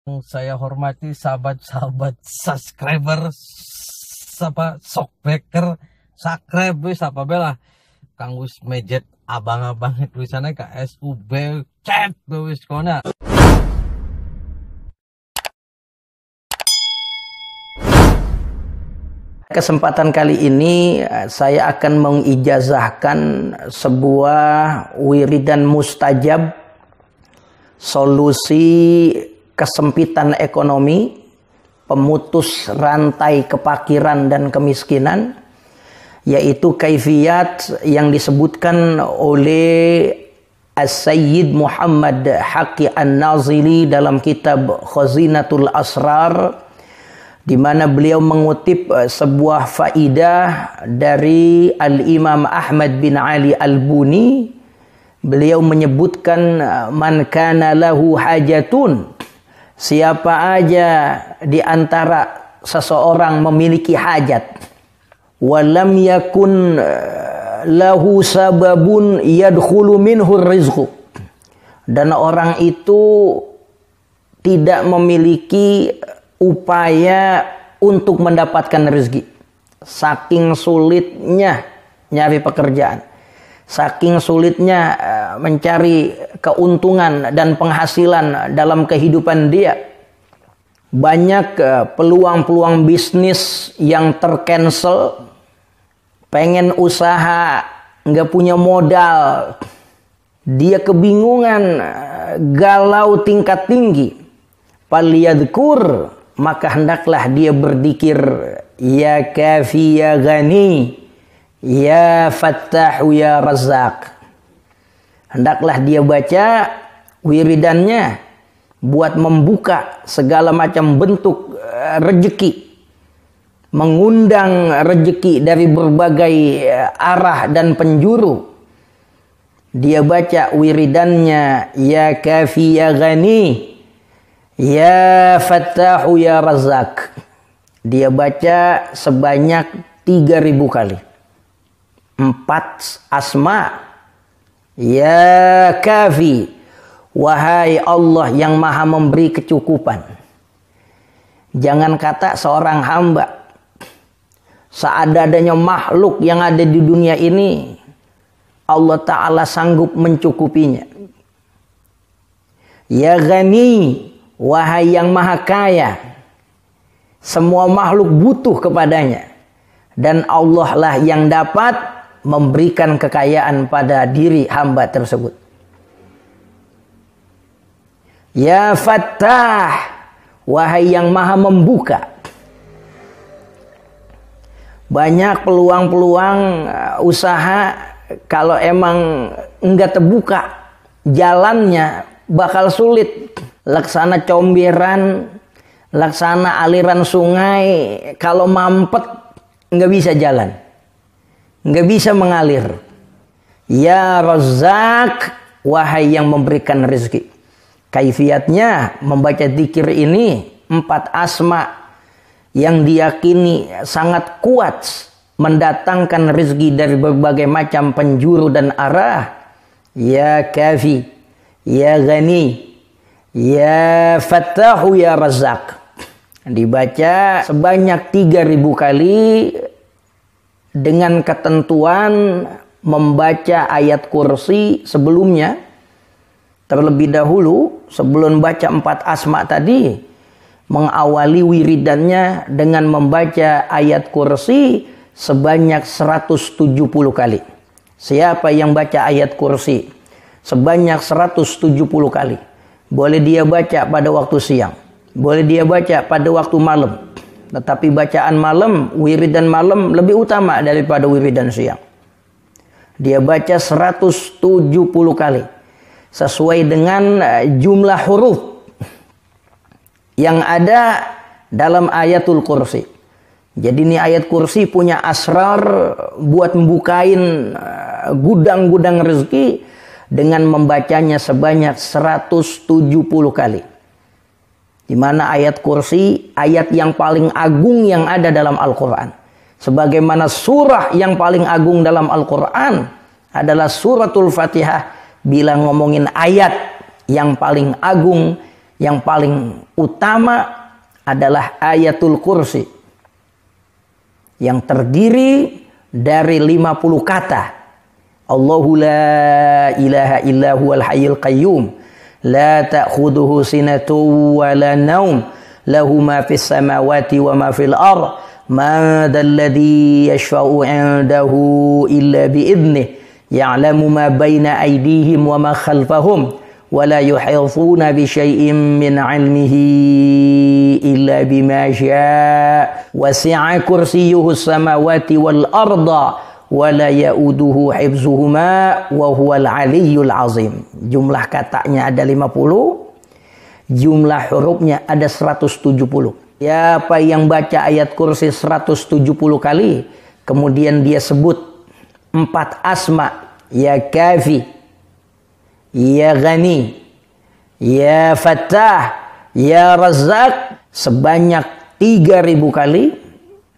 Saya hormati sahabat-sahabat subscriber, shockbreaker, subscribe wis apa bela Kang wis mejet abang-abang tulisannya KSUB chat wis kona. Kesempatan kali ini saya akan mengijazahkan sebuah wiridan mustajab, solusi kesempitan ekonomi, pemutus rantai kepakiran dan kemiskinan, yaitu kaifiyat yang disebutkan oleh As-Sayyid Muhammad Haqi An-Nazili dalam kitab Khazinatul Asrar, di mana beliau mengutip sebuah faidah dari Al-Imam Ahmad bin Ali Al-Buni. Beliau menyebutkan man kana lahu hajatun, siapa aja di antara seseorang memiliki hajat, walam yakun lahu sababun yadkhulu minhu rizqu, dan orang itu tidak memiliki upaya untuk mendapatkan rezeki, saking sulitnya nyari pekerjaan, saking sulitnya mencari keuntungan dan penghasilan dalam kehidupan dia. Banyak peluang-peluang bisnis yang tercancel, pengen usaha nggak punya modal, dia kebingungan, galau tingkat tinggi. Falyadhkur, maka hendaklah dia berzikir, ya kafi ya ghani, ya fattahu ya razzaq. Hendaklah dia baca wiridannya buat membuka segala macam bentuk rezeki, mengundang rezeki dari berbagai arah dan penjuru. Dia baca wiridannya, ya kafi ya ghani, ya fattahu ya razzaq. Dia baca sebanyak 3000 kali. 4 asma. Ya kafi, wahai Allah yang maha memberi kecukupan. Jangan kata seorang hamba, seadanya makhluk yang ada di dunia ini, Allah Ta'ala sanggup mencukupinya. Ya ghani, wahai yang maha kaya, semua makhluk butuh kepadanya, dan Allah lah yang dapat memberikan kekayaan pada diri hamba tersebut. Ya Fattah, wahai yang maha membuka. Banyak peluang-peluang usaha, kalau emang enggak terbuka jalannya bakal sulit. Laksana comberan, laksana aliran sungai, kalau mampet nggak bisa jalan, nggak bisa mengalir. Ya Razzaq, wahai yang memberikan rezeki. Kaifiyatnya membaca zikir ini 4 asma yang diyakini sangat kuat mendatangkan rezeki dari berbagai macam penjuru dan arah. Ya Kafi, ya Ghani, ya Fattahu ya Razzaq. Dibaca sebanyak 3000 kali dengan ketentuan membaca ayat kursi sebelumnya. Terlebih dahulu sebelum baca 4 asma tadi, mengawali wiridannya dengan membaca ayat kursi sebanyak 170 kali. Siapa yang baca ayat kursi sebanyak 170 kali, boleh dia baca pada waktu siang, boleh dia baca pada waktu malam. Tetapi bacaan malam, wiridan malam lebih utama daripada wiridan siang. Dia baca 170 kali sesuai dengan jumlah huruf yang ada dalam ayatul kursi. Jadi ini ayat kursi punya asrar buat membukain gudang-gudang rezeki dengan membacanya sebanyak 170 kali. Di mana ayat kursi ayat yang paling agung yang ada dalam Al-Quran. Sebagaimana surah yang paling agung dalam Al-Quran adalah suratul Fatihah. Bila ngomongin ayat yang paling agung, Yang paling utama adalah ayatul kursi yang terdiri dari 50 kata. Allahu la ilaha illa huwal hayyul qayyum la ta'khudhuhu sinatun wa la naum lahu ma fis samawati wa ma fil ardh ma dzal ladzi yashfa'u 'indahu illa bi idnih ya'lamu ma baina aydihim wa ma khalfahum ولا يحيطون بشيء من علمه إلا بما شاء وسع كرسيه السماوات والأرض ولا يؤوده حفظهما وهو العلي العظيم. Jumlah katanya ada 50, jumlah hurufnya ada 170. Siapa yang baca ayat kursi 170 kali, kemudian dia sebut 4 asma, ya kafi, ya Ghani, ya Fattah, ya Razzaq, sebanyak 3000 kali,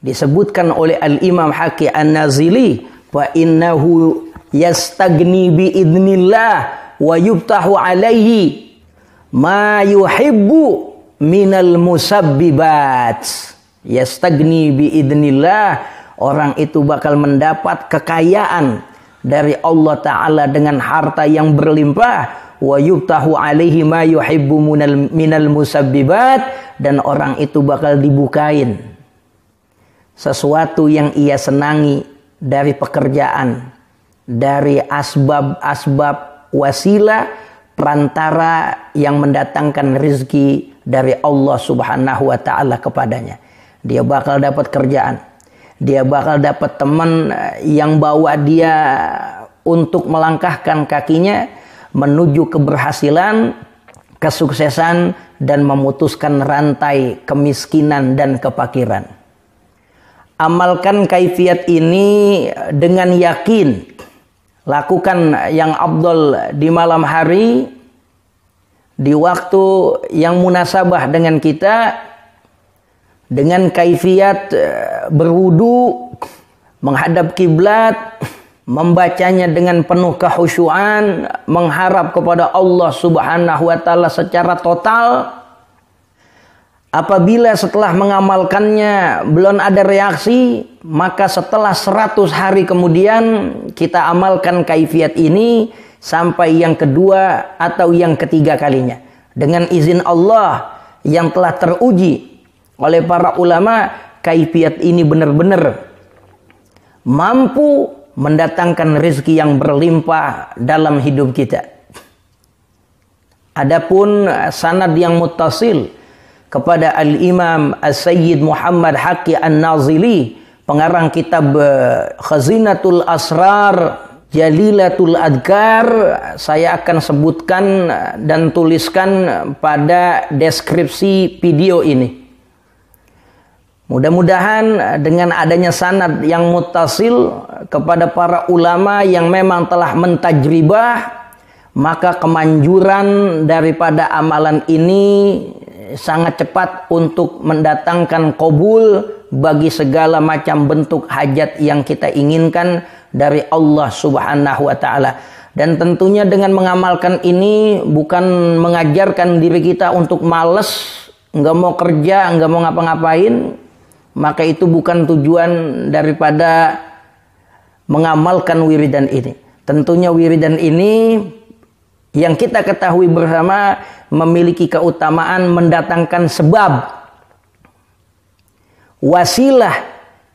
disebutkan oleh Al-Imam Haqi An-Nazili, fa innahu yastagni bi idnillah wa yubtahu alaihi ma yuhibbu minal musabbibat. Yastagni bi idnillah, orang itu bakal mendapat kekayaan dari Allah Ta'ala dengan harta yang berlimpah. Wa yubtahu alaihi ma yuhibbu minal musabbibat, dan orang itu bakal dibukain sesuatu yang ia senangi dari pekerjaan, dari asbab-asbab wasilah perantara yang mendatangkan rezeki dari Allah Subhanahu wa Ta'ala kepadanya. Dia bakal dapat kerjaan, dia bakal dapat teman yang bawa dia untuk melangkahkan kakinya menuju keberhasilan, kesuksesan, dan memutuskan rantai kemiskinan dan kefakiran. Amalkan kaifiat ini dengan yakin. Lakukan yang afdal di malam hari, di waktu yang munasabah dengan kita, dengan kaifiat berwudu, menghadap kiblat, membacanya dengan penuh kekhusyuan, mengharap kepada Allah Subhanahu wa Ta'ala secara total. Apabila setelah mengamalkannya belum ada reaksi, maka setelah 100 hari kemudian kita amalkan kaifiat ini sampai yang kedua atau yang ketiga kalinya. Dengan izin Allah yang telah teruji oleh para ulama, kaifiat ini benar-benar mampu mendatangkan rezeki yang berlimpah dalam hidup kita. Adapun sanad yang muttasil kepada Al-Imam As-Sayyid Muhammad Haqi An-Nazili, pengarang kitab Khazinatul Asrar Jalilatul Adhkar, saya akan sebutkan dan tuliskan pada deskripsi video ini. Mudah-mudahan dengan adanya sanad yang muttasil kepada para ulama yang memang telah mentajribah, maka kemanjuran daripada amalan ini sangat cepat untuk mendatangkan qabul bagi segala macam bentuk hajat yang kita inginkan dari Allah Subhanahu wa Ta'ala. Dan tentunya dengan mengamalkan ini bukan mengajarkan diri kita untuk malas, nggak mau kerja, nggak mau ngapa-ngapain. Maka itu bukan tujuan daripada mengamalkan wiridan ini. Tentunya wiridan ini yang kita ketahui bersama memiliki keutamaan mendatangkan sebab, wasilah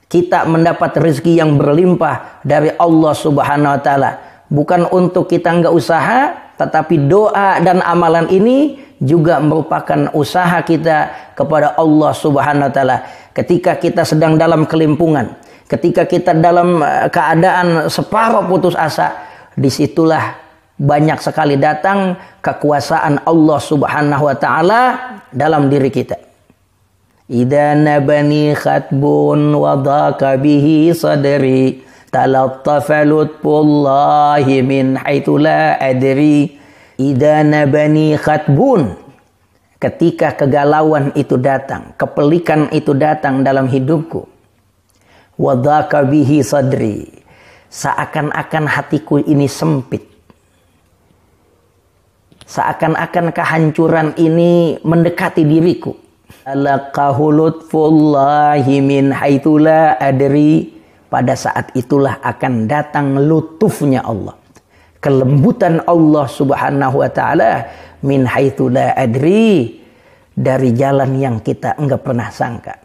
kita mendapat rezeki yang berlimpah dari Allah Subhanahu wa Ta'ala. Bukan untuk kita nggak usaha, tetapi doa dan amalan ini juga merupakan usaha kita kepada Allah Subhanahu wa Ta'ala. Ketika kita sedang dalam kelimpungan, ketika kita dalam keadaan separuh putus asa, disitulah banyak sekali datang kekuasaan Allah Subhanahu wa Ta'ala dalam diri kita. Idza nabani khatbun wa dhaka bihi sadri talattafa lutfullahi min haitsu la adri. Idza nabani khatbun, ketika kegalauan itu datang, kepelikan itu datang dalam hidupku, wa dhaka bihi sadri, seakan-akan hatiku ini sempit. seakan-akan kehancuran ini mendekati diriku. Alaqahu lutfullahi min haitsu la adri. Pada saat itulah akan datang lutufnya Allah, kelembutan Allah subhanahu wa ta'ala, min haitsu la adri, dari jalan yang kita enggak pernah sangka.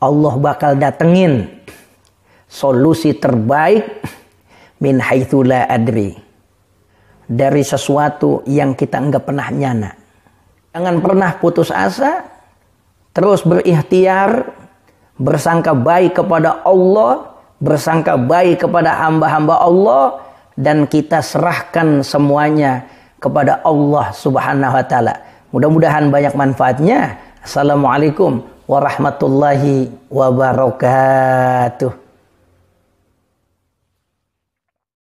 Allah bakal datengin solusi terbaik min haitsu la adri, dari sesuatu yang kita enggak pernah nyana. Jangan pernah putus asa, terus berikhtiar, bersangka baik kepada Allah, bersangka baik kepada hamba-hamba Allah, dan kita serahkan semuanya kepada Allah subhanahu wa ta'ala. Mudah-mudahan banyak manfaatnya. Assalamualaikum warahmatullahi wabarakatuh.